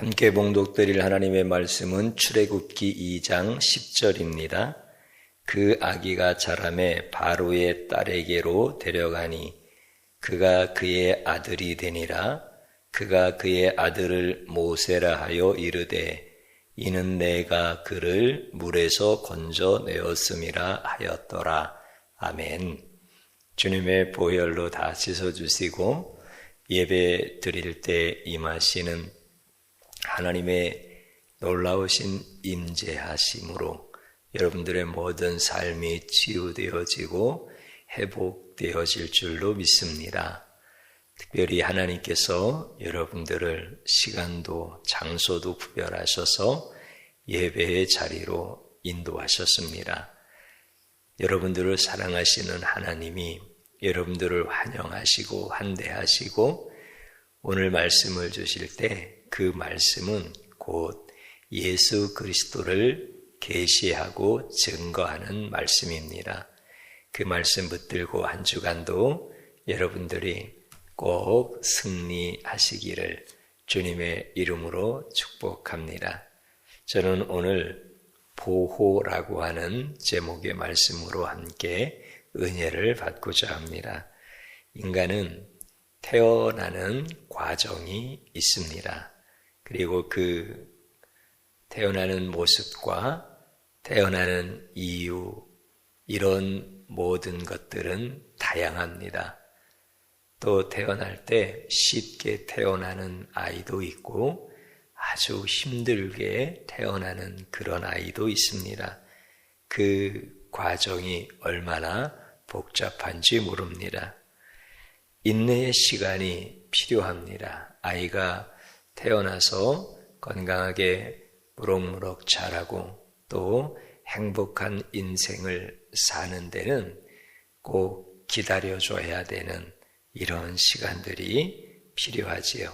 함께 봉독드릴 하나님의 말씀은 출애굽기 2장 10절입니다. 그 아기가 자라매 바로의 딸에게로 데려가니 그가 그의 아들이 되니라. 그가 그의 아들을 모세라 하여 이르되 이는 내가 그를 물에서 건져내었음이라 하였더라. 아멘. 주님의 보혈로 다 씻어주시고 예배 드릴 때 임하시는 하나님의 놀라우신 임재하심으로 여러분들의 모든 삶이 치유되어지고 회복되어질 줄로 믿습니다. 특별히 하나님께서 여러분들을 시간도 장소도 구별하셔서 예배의 자리로 인도하셨습니다. 여러분들을 사랑하시는 하나님이 여러분들을 환영하시고 환대하시고 오늘 말씀을 주실 때 그 말씀은 곧 예수 그리스도를 계시하고 증거하는 말씀입니다. 그 말씀 붙들고 한 주간도 여러분들이 꼭 승리하시기를 주님의 이름으로 축복합니다. 저는 오늘 보호라고 하는 제목의 말씀으로 함께 은혜를 받고자 합니다. 인간은 태어나는 과정이 있습니다. 그리고 그 태어나는 모습과 태어나는 이유, 이런 모든 것들은 다양합니다. 또 태어날 때 쉽게 태어나는 아이도 있고 아주 힘들게 태어나는 그런 아이도 있습니다. 그 과정이 얼마나 복잡한지 모릅니다. 인내의 시간이 필요합니다. 아이가 태어나서 건강하게 무럭무럭 자라고 또 행복한 인생을 사는 데는 꼭 기다려줘야 되는 이런 시간들이 필요하지요.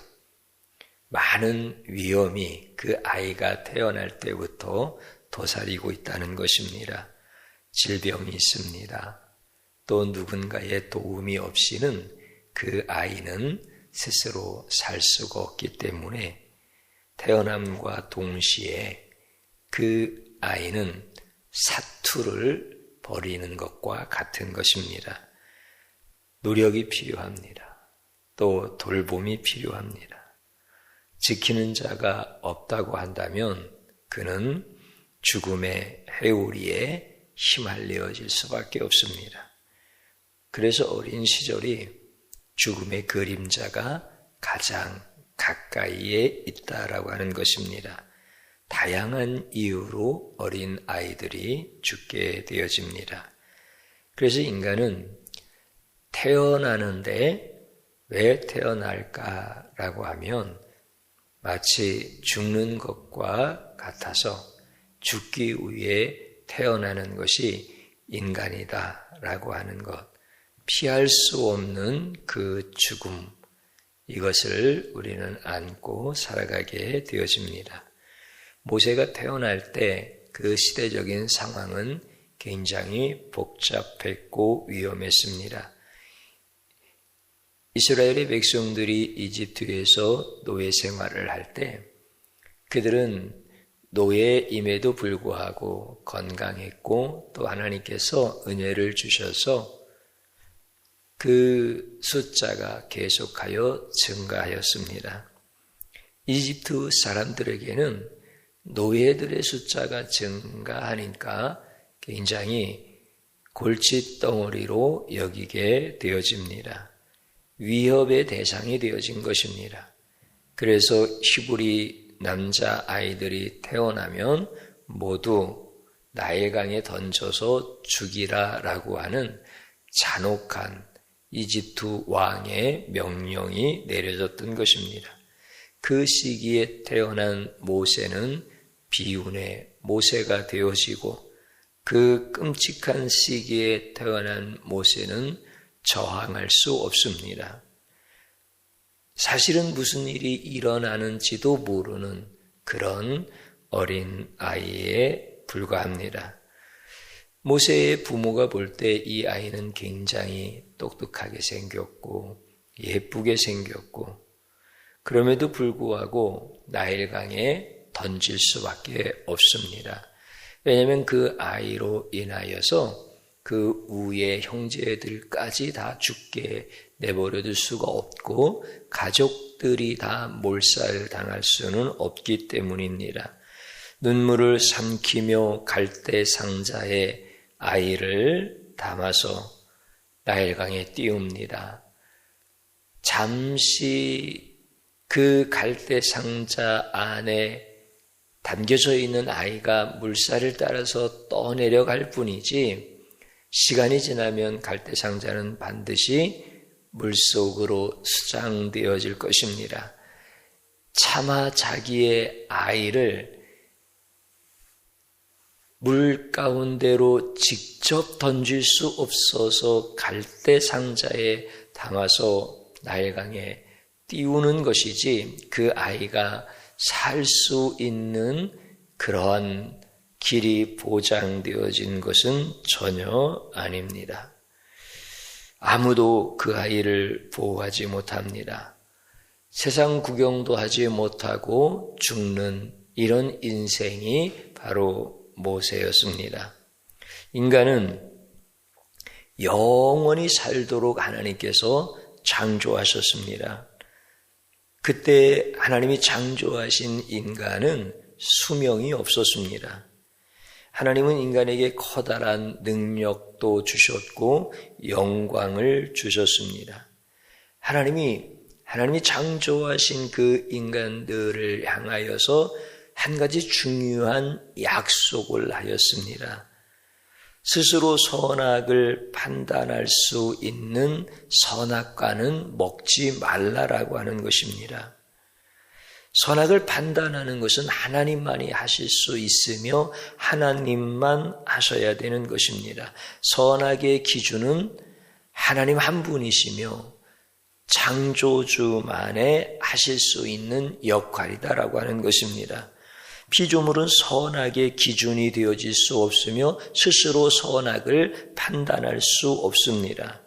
많은 위험이 그 아이가 태어날 때부터 도사리고 있다는 것입니다. 질병이 있습니다. 또 누군가의 도움이 없이는 그 아이는 스스로 살 수가 없기 때문에 태어남과 동시에 그 아이는 사투를 벌이는 것과 같은 것입니다. 노력이 필요합니다. 또 돌봄이 필요합니다. 지키는 자가 없다고 한다면 그는 죽음의 회오리에 휘말려질 수밖에 없습니다. 그래서 어린 시절이 죽음의 그림자가 가장 가까이에 있다라고 하는 것입니다. 다양한 이유로 어린 아이들이 죽게 되어집니다. 그래서 인간은 태어나는데 왜 태어날까라고 하면 마치 죽는 것과 같아서 죽기 위해 태어나는 것이 인간이다라고 하는 것, 피할 수 없는 그 죽음, 이것을 우리는 안고 살아가게 되어집니다. 모세가 태어날 때 그 시대적인 상황은 굉장히 복잡했고 위험했습니다. 이스라엘의 백성들이 이집트에서 노예 생활을 할 때 그들은 노예임에도 불구하고 건강했고 또 하나님께서 은혜를 주셔서 그 숫자가 계속하여 증가하였습니다. 이집트 사람들에게는 노예들의 숫자가 증가하니까 굉장히 골칫덩어리로 여기게 되어집니다. 위협의 대상이 되어진 것입니다. 그래서 히브리 남자 아이들이 태어나면 모두 나일강에 던져서 죽이라라고 하는 잔혹한 이집트 왕의 명령이 내려졌던 것입니다. 그 시기에 태어난 모세는 비운의 모세가 되어지고 그 끔찍한 시기에 태어난 모세는 저항할 수 없습니다. 사실은 무슨 일이 일어나는지도 모르는 그런 어린 아이에 불과합니다. 모세의 부모가 볼 때 이 아이는 굉장히 똑똑하게 생겼고 예쁘게 생겼고 그럼에도 불구하고 나일강에 던질 수밖에 없습니다. 왜냐하면 그 아이로 인하여서 그 우의 형제들까지 다 죽게 내버려둘 수가 없고 가족들이 다 몰살당할 수는 없기 때문입니다. 눈물을 삼키며 갈대 상자에 아이를 담아서 나일강에 띄웁니다. 잠시 그 갈대 상자 안에 담겨져 있는 아이가 물살을 따라서 떠내려갈 뿐이지 시간이 지나면 갈대 상자는 반드시 물속으로 수장되어질 것입니다. 차마 자기의 아이를 물 가운데로 직접 던질 수 없어서 갈대 상자에 담아서 나일강에 띄우는 것이지 그 아이가 살 수 있는 그러한 길이 보장되어진 것은 전혀 아닙니다. 아무도 그 아이를 보호하지 못합니다. 세상 구경도 하지 못하고 죽는 이런 인생이 바로 모세였습니다. 인간은 영원히 살도록 하나님께서 창조하셨습니다. 그때 하나님이 창조하신 인간은 수명이 없었습니다. 하나님은 인간에게 커다란 능력도 주셨고 영광을 주셨습니다. 하나님이 창조하신 그 인간들을 향하여서 한 가지 중요한 약속을 하였습니다. 스스로 선악을 판단할 수 있는 선악과는 먹지 말라라고 하는 것입니다. 선악을 판단하는 것은 하나님만이 하실 수 있으며 하나님만 하셔야 되는 것입니다. 선악의 기준은 하나님 한 분이시며 창조주만에 하실 수 있는 역할이다라고 하는 것입니다. 피조물은 선악의 기준이 되어질 수 없으며 스스로 선악을 판단할 수 없습니다.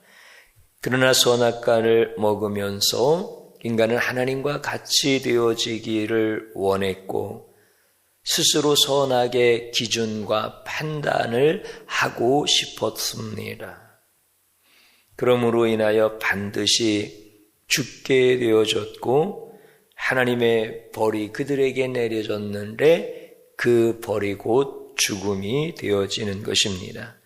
그러나 선악과를 먹으면서 인간은 하나님과 같이 되어지기를 원했고 스스로 선악의 기준과 판단을 하고 싶었습니다. 그러므로 인하여 반드시 죽게 되어졌고 하나님의 벌이 그들에게 내려졌는데 그 벌이 곧 죽음이 되어지는 것입니다.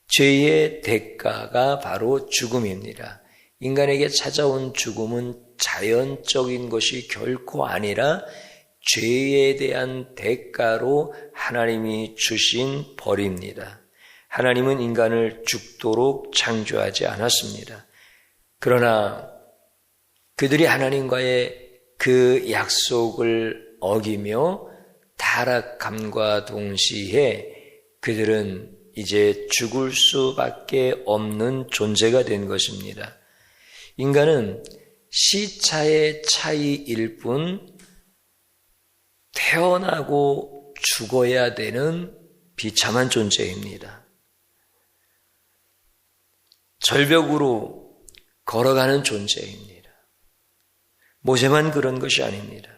죄의 대가가 바로 죽음입니다. 인간에게 찾아온 죽음은 자연적인 것이 결코 아니라 죄에 대한 대가로 하나님이 주신 벌입니다. 하나님은 인간을 죽도록 창조하지 않았습니다. 그러나 그들이 하나님과의 그 약속을 어기며 타락함과 동시에 그들은 이제 죽을 수밖에 없는 존재가 된 것입니다. 인간은 시차의 차이일 뿐 태어나고 죽어야 되는 비참한 존재입니다. 절벽으로 걸어가는 존재입니다. 모세만 그런 것이 아닙니다.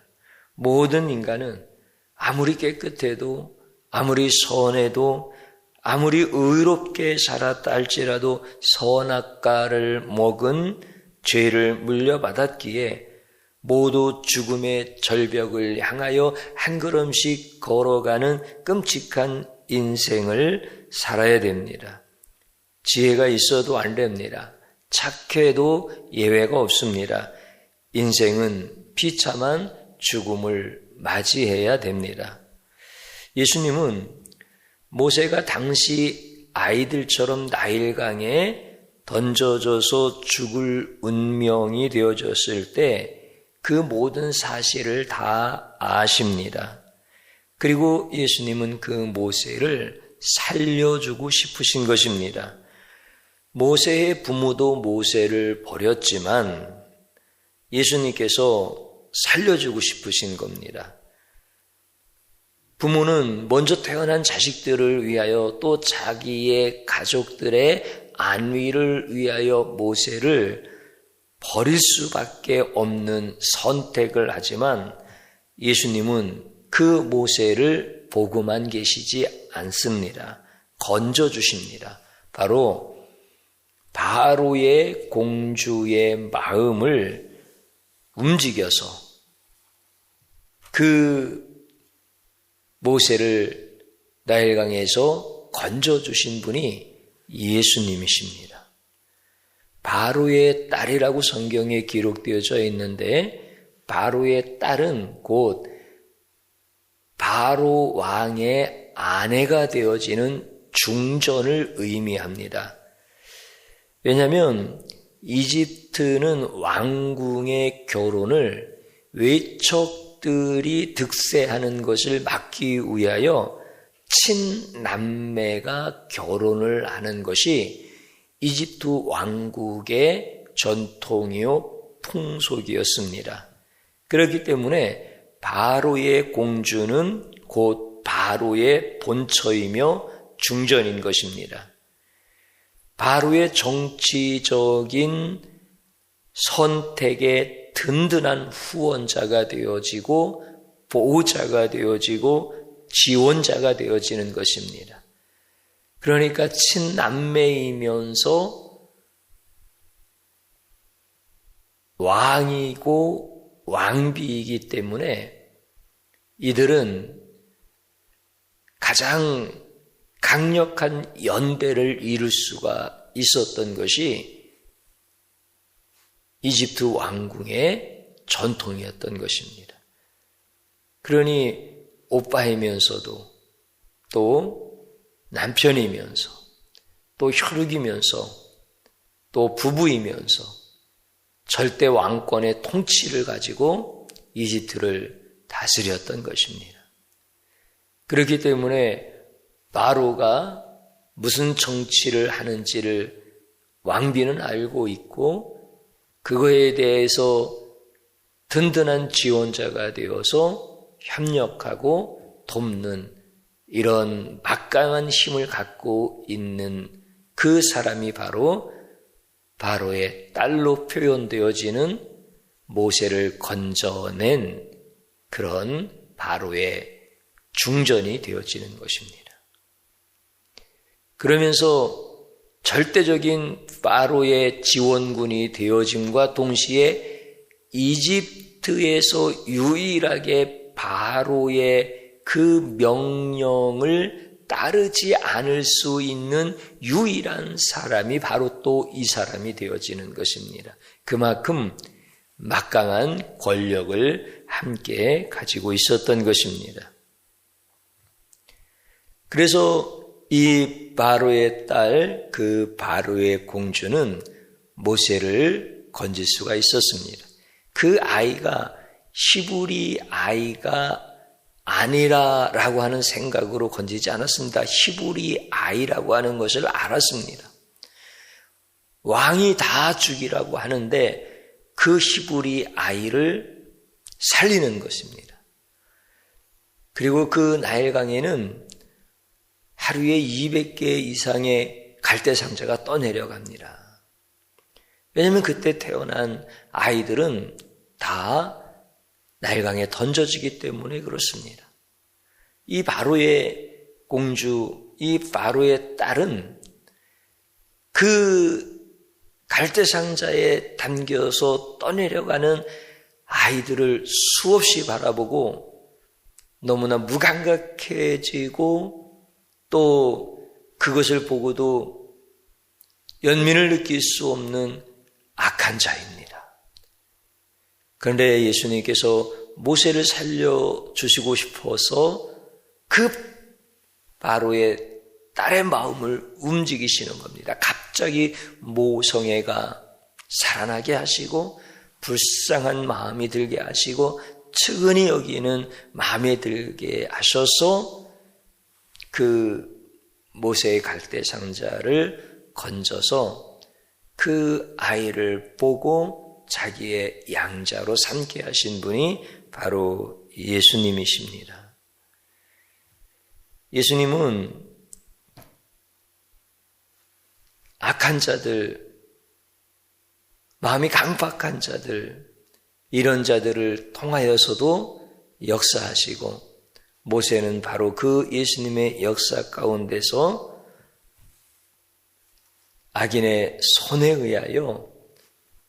모든 인간은 아무리 깨끗해도 아무리 선해도 아무리 의롭게 살았다 할지라도 선악과를 먹은 죄를 물려받았기에 모두 죽음의 절벽을 향하여 한 걸음씩 걸어가는 끔찍한 인생을 살아야 됩니다. 지혜가 있어도 안 됩니다. 착해도 예외가 없습니다. 인생은 비참한 죽음을 맞이해야 됩니다. 예수님은 모세가 당시 아이들처럼 나일강에 던져져서 죽을 운명이 되어졌을 때 그 모든 사실을 다 아십니다. 그리고 예수님은 그 모세를 살려주고 싶으신 것입니다. 모세의 부모도 모세를 버렸지만 예수님께서 살려주고 싶으신 겁니다. 부모는 먼저 태어난 자식들을 위하여 또 자기의 가족들의 안위를 위하여 모세를 버릴 수밖에 없는 선택을 하지만 예수님은 그 모세를 보고만 계시지 않습니다. 건져주십니다. 바로 바로의 공주의 마음을 움직여서 그 모세를 나일강에서 건져주신 분이 예수님이십니다. 바로의 딸이라고 성경에 기록되어져 있는데 바로의 딸은 곧 바로 왕의 아내가 되어지는 중전을 의미합니다. 왜냐하면 이집트는 왕궁의 결혼을 외척들이 득세하는 것을 막기 위하여 친남매가 결혼을 하는 것이 이집트 왕국의 전통이요 풍속이었습니다. 그렇기 때문에 바로의 공주는 곧 바로의 본처이며 중전인 것입니다. 바로의 정치적인 선택의 든든한 후원자가 되어지고 보호자가 되어지고 지원자가 되어지는 것입니다. 그러니까 친남매이면서 왕이고 왕비이기 때문에 이들은 가장 강력한 연대를 이룰 수가 있었던 것이 이집트 왕궁의 전통이었던 것입니다. 그러니 오빠이면서도 또 남편이면서 또 혈육이면서 또 부부이면서 절대 왕권의 통치를 가지고 이집트를 다스렸던 것입니다. 그렇기 때문에 바로가 무슨 정치를 하는지를 왕비는 알고 있고 그거에 대해서 든든한 지원자가 되어서 협력하고 돕는 이런 막강한 힘을 갖고 있는 그 사람이 바로 바로의 딸로 표현되어지는 모세를 건져낸 그런 바로의 중전이 되어지는 것입니다. 그러면서 절대적인 바로의 지원군이 되어짐과 동시에 이집트에서 유일하게 바로의 그 명령을 따르지 않을 수 있는 유일한 사람이 바로 또 이 사람이 되어지는 것입니다. 그만큼 막강한 권력을 함께 가지고 있었던 것입니다. 그래서 이 바로의 딸, 그 바로의 공주는 모세를 건질 수가 있었습니다. 그 아이가 히브리 아이가 아니라라고 하는 생각으로 건지지 않았습니다. 히브리 아이라고 하는 것을 알았습니다. 왕이 다 죽이라고 하는데 그 히브리 아이를 살리는 것입니다. 그리고 그 나일강에는 하루에 200개 이상의 갈대상자가 떠내려갑니다. 왜냐하면 그때 태어난 아이들은 다 나일강에 던져지기 때문에 그렇습니다. 이 바로의 공주, 이 바로의 딸은 그 갈대상자에 담겨서 떠내려가는 아이들을 수없이 바라보고 너무나 무감각해지고 또 그것을 보고도 연민을 느낄 수 없는 악한 자입니다. 그런데 예수님께서 모세를 살려주시고 싶어서 그 바로의 딸의 마음을 움직이시는 겁니다. 갑자기 모성애가 살아나게 하시고 불쌍한 마음이 들게 하시고 측은히 여기는 마음에 들게 하셔서 그 모세의 갈대상자를 건져서 그 아이를 보고 자기의 양자로 삼게 하신 분이 바로 예수님이십니다. 예수님은 마음이 강박한 자들, 이런 자들을 통하여서도 역사하시고, 모세는 바로 그 예수님의 역사 가운데서 악인의 손에 의하여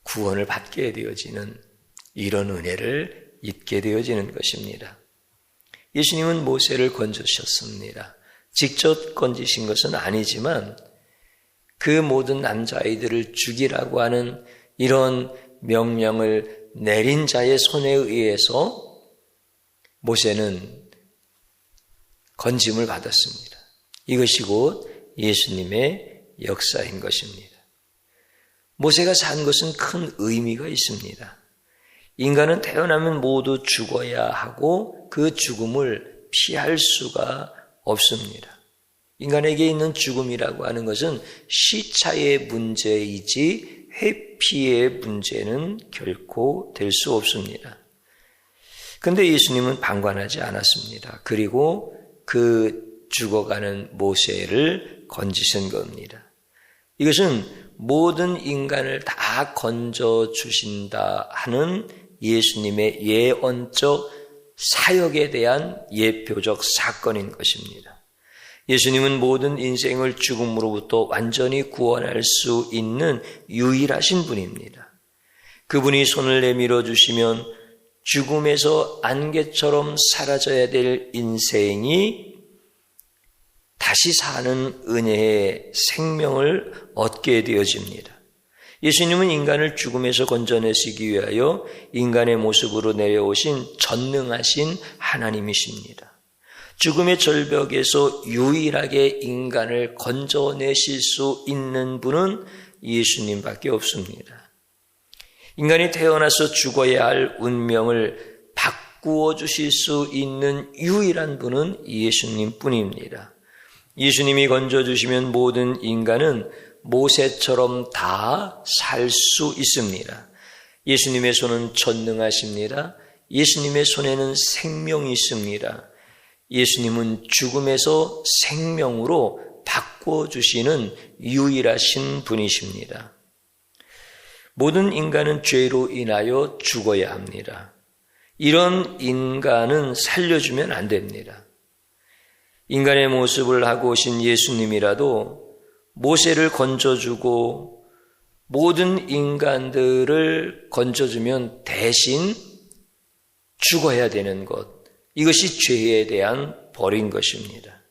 구원을 받게 되어지는 이런 은혜를 입게 되어지는 것입니다. 예수님은 모세를 건져주셨습니다. 직접 건지신 것은 아니지만 그 모든 남자아이들을 죽이라고 하는 이런 명령을 내린 자의 손에 의해서 모세는 건짐을 받았습니다. 이것이 곧 예수님의 역사인 것입니다. 모세가 산 것은 큰 의미가 있습니다. 인간은 태어나면 모두 죽어야 하고 그 죽음을 피할 수가 없습니다. 인간에게 있는 죽음이라고 하는 것은 시차의 문제이지 회피의 문제는 결코 될 수 없습니다. 그런데 예수님은 방관하지 않았습니다. 그리고 그 죽어가는 모세를 건지신 겁니다. 이것은 모든 인간을 다 건져주신다 하는 예수님의 예언적 사역에 대한 예표적 사건인 것입니다. 예수님은 모든 인생을 죽음으로부터 완전히 구원할 수 있는 유일하신 분입니다. 그분이 손을 내밀어 주시면 죽음에서 안개처럼 사라져야 될 인생이 다시 사는 은혜의 생명을 얻게 되어집니다. 예수님은 인간을 죽음에서 건져내시기 위하여 인간의 모습으로 내려오신 전능하신 하나님이십니다. 죽음의 절벽에서 유일하게 인간을 건져내실 수 있는 분은 예수님밖에 없습니다. 인간이 태어나서 죽어야 할 운명을 바꾸어 주실 수 있는 유일한 분은 예수님 뿐입니다. 예수님이 건져주시면 모든 인간은 모세처럼 다 살 수 있습니다. 예수님의 손은 전능하십니다. 예수님의 손에는 생명이 있습니다. 예수님은 죽음에서 생명으로 바꿔주시는 유일하신 분이십니다. 모든 인간은 죄로 인하여 죽어야 합니다. 이런 인간은 살려주면 안 됩니다. 인간의 모습을 하고 오신 예수님이라도 모세를 건져주고 모든 인간들을 건져주면 대신 죽어야 되는 것, 이것이 죄에 대한 벌인 것입니다.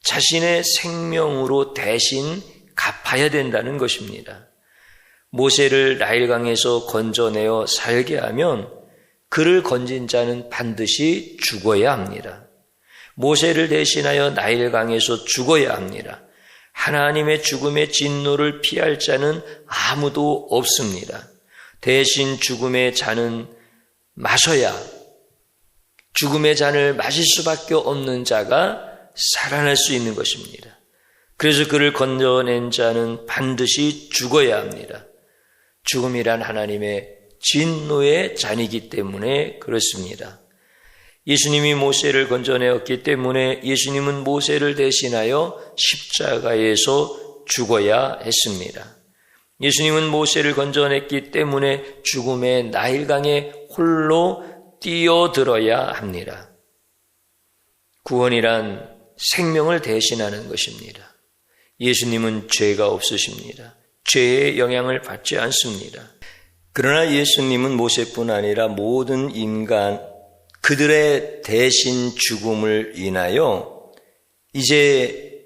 자신의 생명으로 대신 갚아야 된다는 것입니다. 모세를 나일강에서 건져내어 살게 하면 그를 건진 자는 반드시 죽어야 합니다. 모세를 대신하여 나일강에서 죽어야 합니다. 하나님의 죽음의 진노를 피할 자는 아무도 없습니다. 대신 죽음의 잔은 마셔야, 죽음의 잔을 마실 수밖에 없는 자가 살아날 수 있는 것입니다. 그래서 그를 건져낸 자는 반드시 죽어야 합니다. 죽음이란 하나님의 진노의 잔이기 때문에 그렇습니다. 예수님이 모세를 건져내었기 때문에 예수님은 모세를 대신하여 십자가에서 죽어야 했습니다. 예수님은 모세를 건져냈기 때문에 죽음의 나일강에 홀로 뛰어들어야 합니다. 구원이란 생명을 대신하는 것입니다. 예수님은 죄가 없으십니다. 죄의 영향을 받지 않습니다. 그러나 예수님은 모세뿐 아니라 모든 인간, 그들의 대신 죽음을 인하여 이제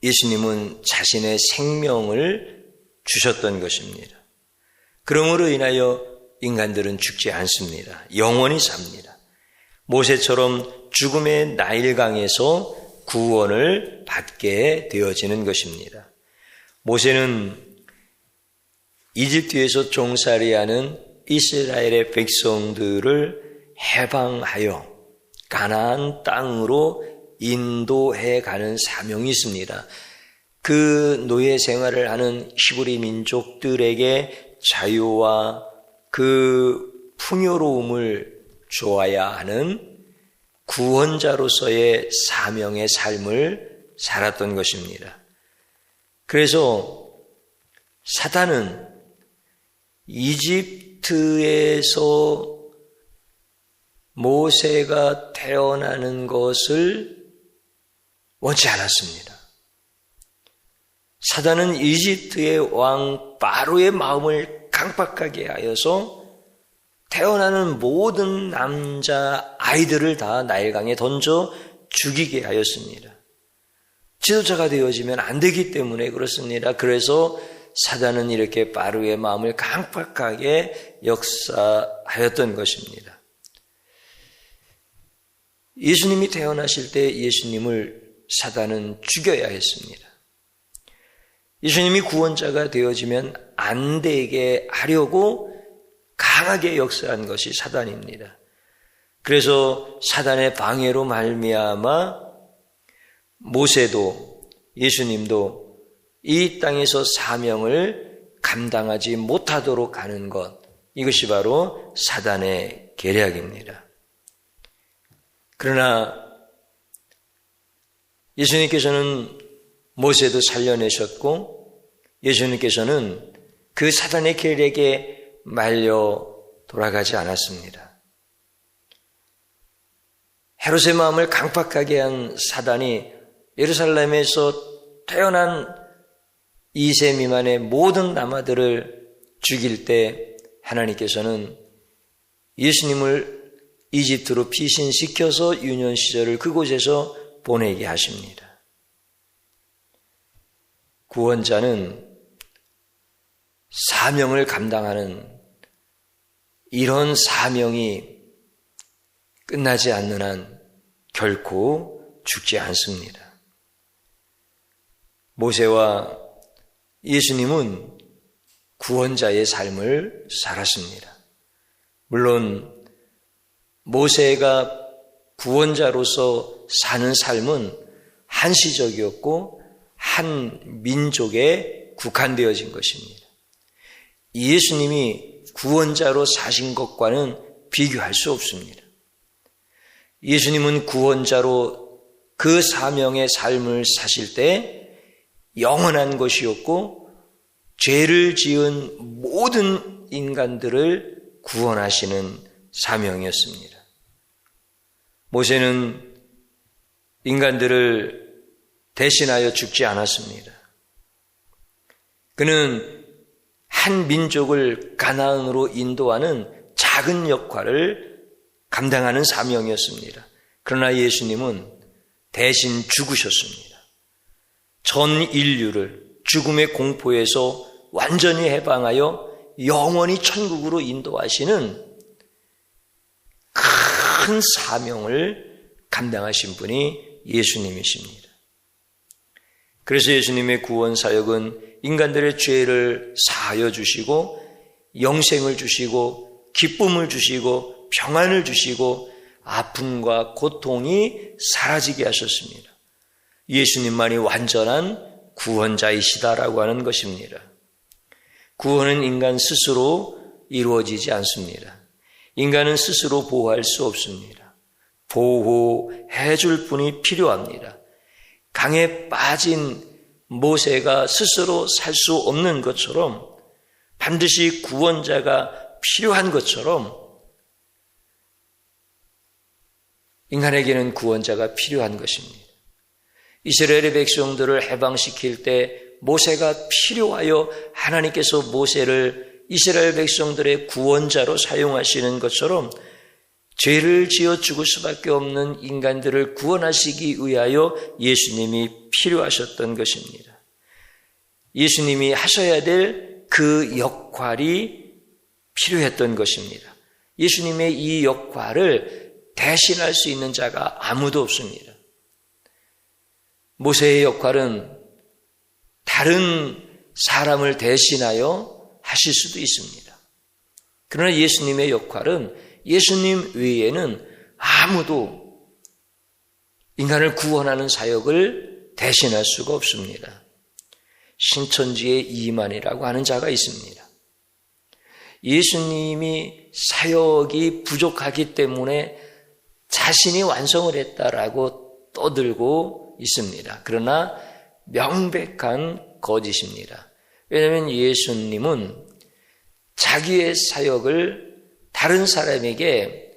예수님은 자신의 생명을 주셨던 것입니다. 그러므로 인하여 인간들은 죽지 않습니다. 영원히 삽니다. 모세처럼 죽음의 나일강에서 구원을 받게 되어지는 것입니다. 모세는 이집트에서 종살이하는 이스라엘의 백성들을 해방하여 가나안 땅으로 인도해 가는 사명이 있습니다. 그 노예 생활을 하는 히브리 민족들에게 자유와 그 풍요로움을 주어야 하는 구원자로서의 사명의 삶을 살았던 것입니다. 그래서 사탄은 이집트에서 모세가 태어나는 것을 원치 않았습니다. 사단은 이집트의 왕 바로의 마음을 강박하게 하여서 태어나는 모든 남자 아이들을 다 나일강에 던져 죽이게 하였습니다. 지도자가 되어지면 안 되기 때문에 그렇습니다. 그래서 사단은 이렇게 바로의 마음을 강박하게 역사하였던 것입니다. 예수님이 태어나실 때 예수님을 사단은 죽여야 했습니다. 예수님이 구원자가 되어지면 안 되게 하려고 강하게 역사한 것이 사단입니다. 그래서 사단의 방해로 말미암아 모세도 예수님도 이 땅에서 사명을 감당하지 못하도록 하는 것, 이것이 바로 사단의 계략입니다. 그러나 예수님께서는 모세도 살려내셨고 예수님께서는 그 사단의 계략에 말려 돌아가지 않았습니다. 헤롯의 마음을 강박하게 한 사단이 예루살렘에서 태어난 2세 미만의 모든 남아들을 죽일 때 하나님께서는 예수님을 이집트로 피신시켜서 유년 시절을 그곳에서 보내게 하십니다. 구원자는 사명을 감당하는 이런 사명이 끝나지 않는 한 결코 죽지 않습니다. 모세와 예수님은 구원자의 삶을 살았습니다. 물론 모세가 구원자로서 사는 삶은 한시적이었고 한 민족에 국한되어진 것입니다. 예수님이 구원자로 사신 것과는 비교할 수 없습니다. 예수님은 구원자로 그 사명의 삶을 사실 때 영원한 것이었고 죄를 지은 모든 인간들을 구원하시는 사명이었습니다. 모세는 인간들을 대신하여 죽지 않았습니다. 그는 한 민족을 가나안으로 인도하는 작은 역할을 감당하는 사명이었습니다. 그러나 예수님은 대신 죽으셨습니다. 전 인류를 죽음의 공포에서 완전히 해방하여 영원히 천국으로 인도하시는 큰 사명을 감당하신 분이 예수님이십니다. 그래서 예수님의 구원 사역은 인간들의 죄를 사하여 주시고 영생을 주시고 기쁨을 주시고 평안을 주시고 아픔과 고통이 사라지게 하셨습니다. 예수님만이 완전한 구원자이시다라고 하는 것입니다. 구원은 인간 스스로 이루어지지 않습니다. 인간은 스스로 보호할 수 없습니다. 보호해 줄 분이 필요합니다. 강에 빠진 모세가 스스로 살 수 없는 것처럼 반드시 구원자가 필요한 것처럼 인간에게는 구원자가 필요한 것입니다. 이스라엘의 백성들을 해방시킬 때 모세가 필요하여 하나님께서 모세를 이스라엘 백성들의 구원자로 사용하시는 것처럼 죄를 지어 죽을 수밖에 없는 인간들을 구원하시기 위하여 예수님이 필요하셨던 것입니다. 예수님이 하셔야 될 그 역할이 필요했던 것입니다. 예수님의 이 역할을 대신할 수 있는 자가 아무도 없습니다. 모세의 역할은 다른 사람을 대신하여 하실 수도 있습니다. 그러나 예수님의 역할은 예수님 외에는 아무도 인간을 구원하는 사역을 대신할 수가 없습니다. 신천지의 이만이라고 하는 자가 있습니다. 예수님이 사역이 부족하기 때문에 자신이 완성을 했다라고 떠들고 있습니다. 그러나 명백한 거짓입니다. 왜냐하면 예수님은 자기의 사역을 다른 사람에게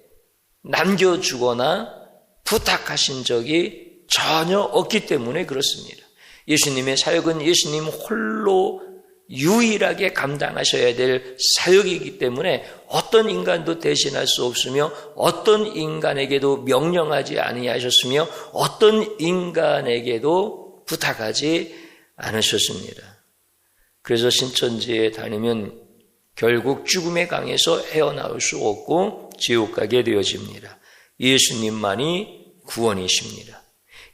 남겨주거나 부탁하신 적이 전혀 없기 때문에 그렇습니다. 예수님의 사역은 예수님 홀로 유일하게 감당하셔야 될 사역이기 때문에 어떤 인간도 대신할 수 없으며 어떤 인간에게도 명령하지 아니하셨으며 어떤 인간에게도 부탁하지 않으셨습니다. 그래서 신천지에 다니면 결국 죽음의 강에서 헤어나올 수 없고 지옥 가게 되어집니다. 예수님만이 구원이십니다.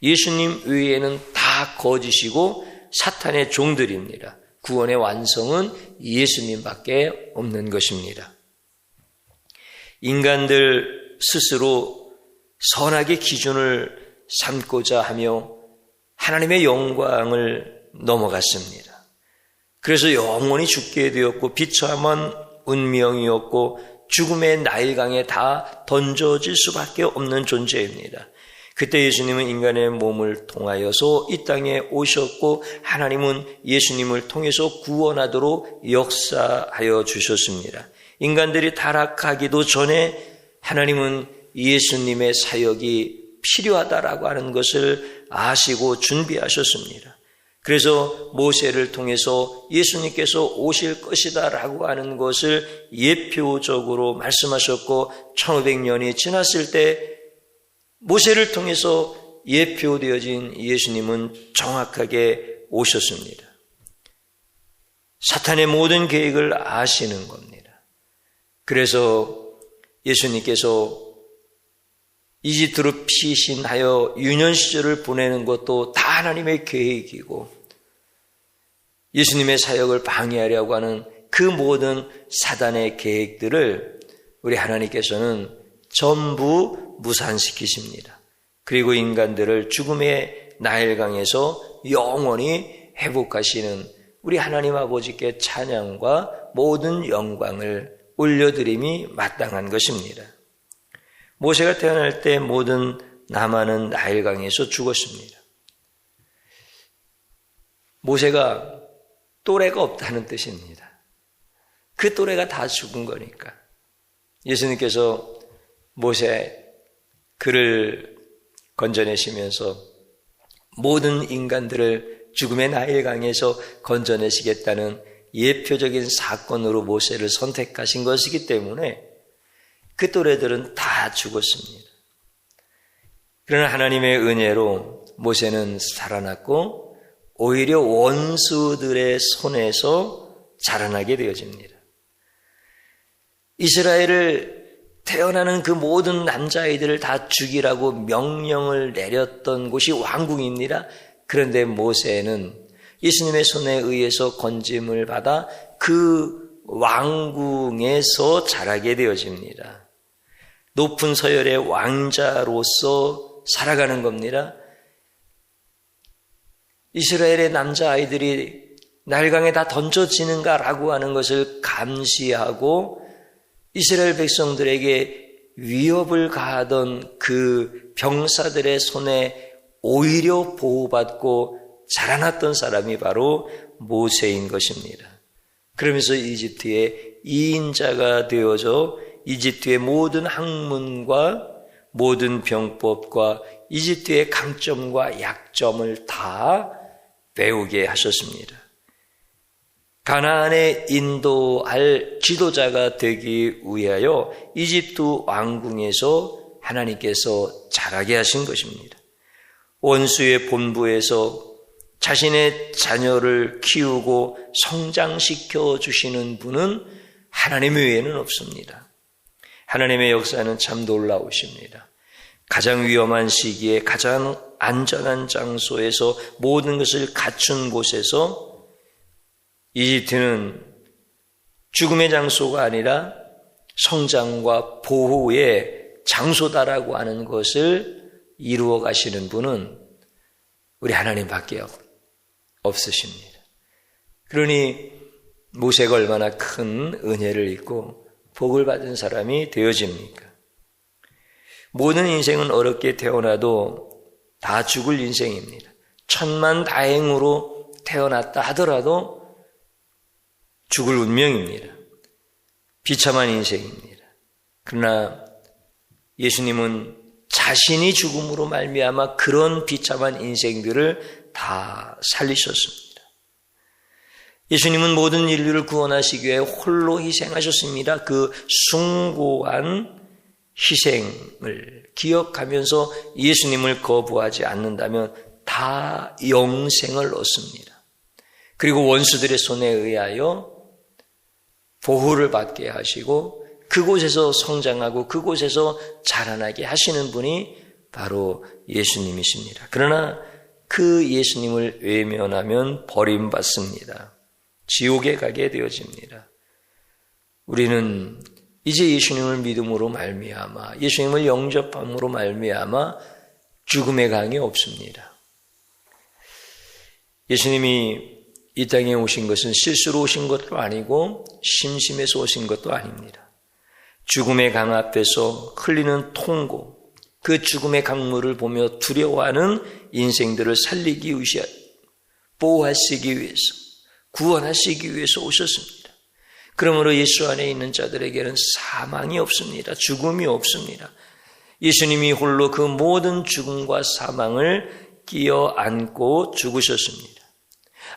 예수님 외에는 다 거짓이고 사탄의 종들입니다. 구원의 완성은 예수님밖에 없는 것입니다. 인간들 스스로 선악의 기준을 삼고자 하며 하나님의 영광을 넘어갔습니다. 그래서 영원히 죽게 되었고 비참한 운명이었고 죽음의 나일강에 다 던져질 수밖에 없는 존재입니다. 그때 예수님은 인간의 몸을 통하여서 이 땅에 오셨고 하나님은 예수님을 통해서 구원하도록 역사하여 주셨습니다. 인간들이 타락하기도 전에 하나님은 예수님의 사역이 필요하다라고 하는 것을 아시고 준비하셨습니다. 그래서 모세를 통해서 예수님께서 오실 것이다 라고 하는 것을 예표적으로 말씀하셨고 1500년이 지났을 때 모세를 통해서 예표되어진 예수님은 정확하게 오셨습니다. 사탄의 모든 계획을 아시는 겁니다. 그래서 예수님께서 이집트로 피신하여 유년 시절을 보내는 것도 다 하나님의 계획이고 예수님의 사역을 방해하려고 하는 그 모든 사단의 계획들을 우리 하나님께서는 전부 무산시키십니다. 그리고 인간들을 죽음의 나일강에서 영원히 회복하시는 우리 하나님 아버지께 찬양과 모든 영광을 올려드림이 마땅한 것입니다. 모세가 태어날 때 모든 남한은 나일강에서 죽었습니다. 모세가 또래가 없다는 뜻입니다. 그 또래가 다 죽은 거니까. 예수님께서 모세 그를 건져내시면서 모든 인간들을 죽음의 나일강에서 건져내시겠다는 예표적인 사건으로 모세를 선택하신 것이기 때문에 그 또래들은 다 죽었습니다. 그러나 하나님의 은혜로 모세는 살아났고 오히려 원수들의 손에서 자라나게 되어집니다. 이스라엘을 태어나는 그 모든 남자아이들을 다 죽이라고 명령을 내렸던 곳이 왕궁입니다. 그런데 모세는 예수님의 손에 의해서 건짐을 받아 그 왕궁에서 자라게 되어집니다. 높은 서열의 왕자로서 살아가는 겁니다. 이스라엘의 남자아이들이 나일강에 다 던져지는가라고 하는 것을 감시하고 이스라엘 백성들에게 위협을 가하던 그 병사들의 손에 오히려 보호받고 자라났던 사람이 바로 모세인 것입니다. 그러면서 이집트의 2인자가 되어져 이집트의 모든 학문과 모든 병법과 이집트의 강점과 약점을 다 배우게 하셨습니다. 가나안에 인도할 지도자가 되기 위하여 이집트 왕궁에서 하나님께서 자라게 하신 것입니다. 원수의 본부에서 자신의 자녀를 키우고 성장시켜 주시는 분은 하나님 외에는 없습니다. 하나님의 역사는 참 놀라우십니다. 가장 위험한 시기에 가장 안전한 장소에서 모든 것을 갖춘 곳에서 이집트는 죽음의 장소가 아니라 성장과 보호의 장소다라고 하는 것을 이루어 가시는 분은 우리 하나님밖에 없으십니다. 그러니 모세가 얼마나 큰 은혜를 입고 복을 받은 사람이 되어집니까? 모든 인생은 어렵게 태어나도 다 죽을 인생입니다. 천만다행으로 태어났다 하더라도 죽을 운명입니다. 비참한 인생입니다. 그러나 예수님은 자신이 죽음으로 말미암아 그런 비참한 인생들을 다 살리셨습니다. 예수님은 모든 인류를 구원하시기 위해 홀로 희생하셨습니다. 그 숭고한 희생을 기억하면서 예수님을 거부하지 않는다면 다 영생을 얻습니다. 그리고 원수들의 손에 의하여 보호를 받게 하시고 그곳에서 성장하고 그곳에서 자라나게 하시는 분이 바로 예수님이십니다. 그러나 그 예수님을 외면하면 버림받습니다. 지옥에 가게 되어집니다. 우리는 이제 예수님을 믿음으로 말미암아 예수님을 영접함으로 말미암아 죽음의 강이 없습니다. 예수님이 이 땅에 오신 것은 실수로 오신 것도 아니고 심심해서 오신 것도 아닙니다. 죽음의 강 앞에서 흘리는 통고, 그 죽음의 강물을 보며 두려워하는 인생들을 살리기 위해, 보호하시기 위해서, 구원하시기 위해서 오셨습니다. 그러므로 예수 안에 있는 자들에게는 사망이 없습니다. 죽음이 없습니다. 예수님이 홀로 그 모든 죽음과 사망을 끼어 안고 죽으셨습니다.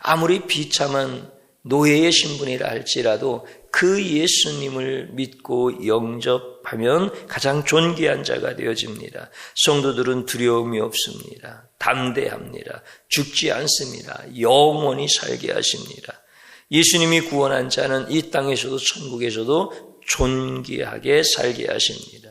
아무리 비참한 노예의 신분이라 할지라도 그 예수님을 믿고 영접하면 가장 존귀한 자가 되어집니다. 성도들은 두려움이 없습니다. 담대합니다. 죽지 않습니다. 영원히 살게 하십니다. 예수님이 구원한 자는 이 땅에서도 천국에서도 존귀하게 살게 하십니다.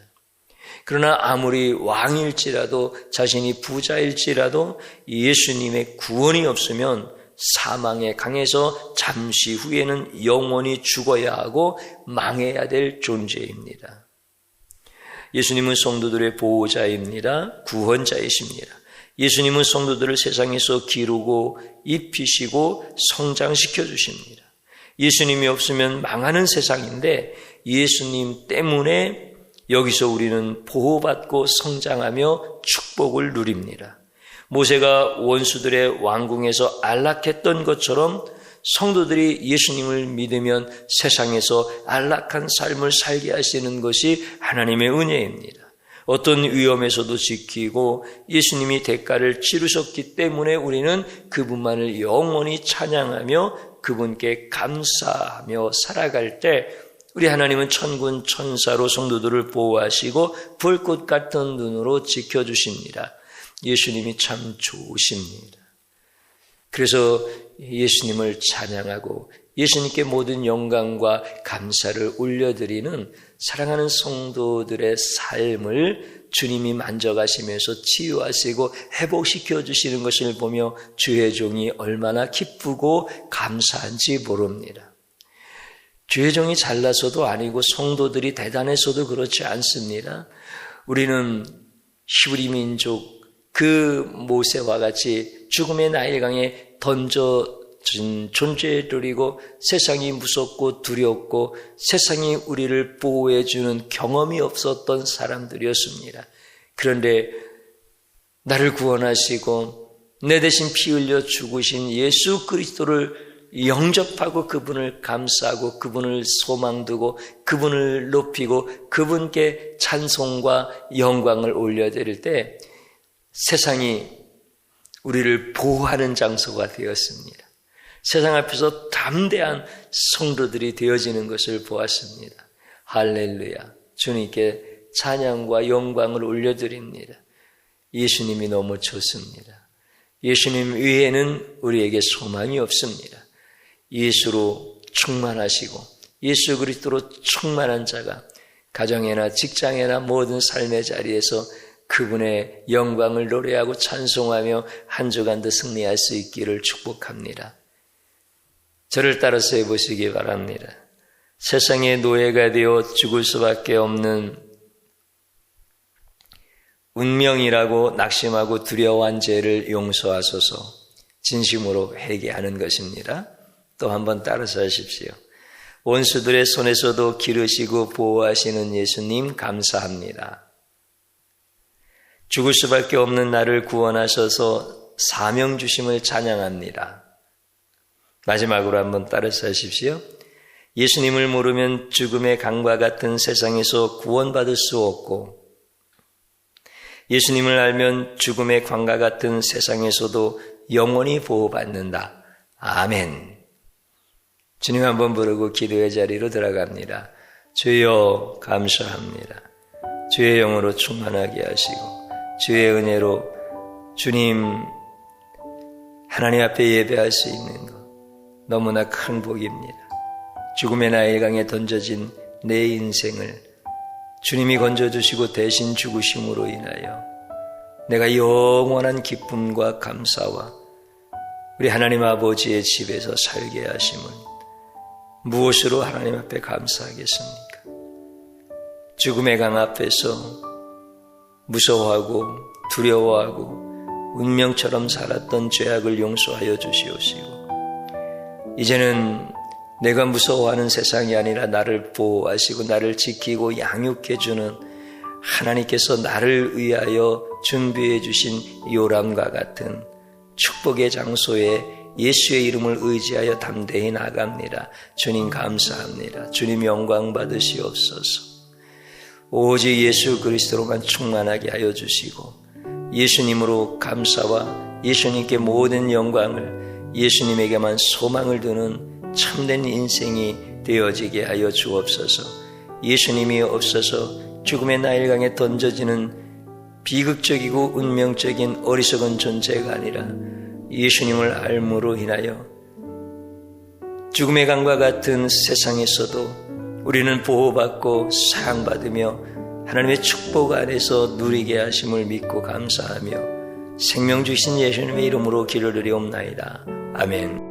그러나 아무리 왕일지라도 자신이 부자일지라도 예수님의 구원이 없으면 사망의 강에서 잠시 후에는 영원히 죽어야 하고 망해야 될 존재입니다. 예수님은 성도들의 보호자입니다. 구원자이십니다. 예수님은 성도들을 세상에서 기르고 입히시고 성장시켜 주십니다. 예수님이 없으면 망하는 세상인데 예수님 때문에 여기서 우리는 보호받고 성장하며 축복을 누립니다. 모세가 원수들의 왕궁에서 안락했던 것처럼 성도들이 예수님을 믿으면 세상에서 안락한 삶을 살게 하시는 것이 하나님의 은혜입니다. 어떤 위험에서도 지키고 예수님이 대가를 치르셨기 때문에 우리는 그분만을 영원히 찬양하며 그분께 감사하며 살아갈 때 우리 하나님은 천군 천사로 성도들을 보호하시고 불꽃 같은 눈으로 지켜주십니다. 예수님이 참 좋으십니다. 그래서 예수님을 찬양하고 예수님께 모든 영광과 감사를 올려드리는 사랑하는 성도들의 삶을 주님이 만져가시면서 치유하시고 회복시켜 주시는 것을 보며 주의 종이 얼마나 기쁘고 감사한지 모릅니다. 주의 종이 잘나서도 아니고 성도들이 대단해서도 그렇지 않습니다. 우리는 히브리 민족 그 모세와 같이 죽음의 나일강에 던져진 존재들이고 세상이 무섭고 두렵고 세상이 우리를 보호해주는 경험이 없었던 사람들이었습니다. 그런데 나를 구원하시고 내 대신 피 흘려 죽으신 예수 그리스도를 영접하고 그분을 감사하고 그분을 소망두고 그분을 높이고 그분께 찬송과 영광을 올려드릴 때 세상이 우리를 보호하는 장소가 되었습니다. 세상 앞에서 담대한 성도들이 되어지는 것을 보았습니다. 할렐루야. 주님께 찬양과 영광을 올려드립니다. 예수님이 너무 좋습니다. 예수님 외에는 우리에게 소망이 없습니다. 예수로 충만하시고 예수 그리스도로 충만한 자가 가정에나 직장에나 모든 삶의 자리에서 그분의 영광을 노래하고 찬송하며 한 주간도 승리할 수 있기를 축복합니다. 저를 따라서 해보시기 바랍니다. 세상의 노예가 되어 죽을 수밖에 없는 운명이라고 낙심하고 두려워한 죄를 용서하소서 진심으로 회개하는 것입니다. 또 한번 따라서 하십시오. 원수들의 손에서도 기르시고 보호하시는 예수님 감사합니다. 죽을 수밖에 없는 나를 구원하셔서 사명 주심을 찬양합니다. 마지막으로 한번 따라서 하십시오. 예수님을 모르면 죽음의 강과 같은 세상에서 구원받을 수 없고, 예수님을 알면 죽음의 강과 같은 세상에서도 영원히 보호받는다. 아멘. 주님 한번 부르고 기도의 자리로 들어갑니다. 주여 감사합니다. 주의 영으로 충만하게 하시고 주의 은혜로 주님 하나님 앞에 예배할 수 있는 것 너무나 큰 복입니다. 죽음의 나일강에 던져진 내 인생을 주님이 건져주시고 대신 죽으심으로 인하여 내가 영원한 기쁨과 감사와 우리 하나님 아버지의 집에서 살게 하심을 무엇으로 하나님 앞에 감사하겠습니까? 죽음의 강 앞에서 무서워하고 두려워하고 운명처럼 살았던 죄악을 용서하여 주시옵시고, 이제는 내가 무서워하는 세상이 아니라 나를 보호하시고 나를 지키고 양육해주는 하나님께서 나를 위하여 준비해 주신 요람과 같은 축복의 장소에 예수의 이름을 의지하여 담대히 나갑니다. 주님 감사합니다. 주님 영광 받으시옵소서. 오직 예수 그리스도로만 충만하게 하여 주시고 예수님으로 감사와 예수님께 모든 영광을, 예수님에게만 소망을 두는 참된 인생이 되어지게 하여 주옵소서. 예수님이 없어서 죽음의 나일강에 던져지는 비극적이고 운명적인 어리석은 존재가 아니라 예수님을 알므로 인하여 죽음의 강과 같은 세상에서도 우리는 보호받고 사랑받으며 하나님의 축복 안에서 누리게 하심을 믿고 감사하며 생명 주신 예수님의 이름으로 기를 드리옵나이다. 아멘.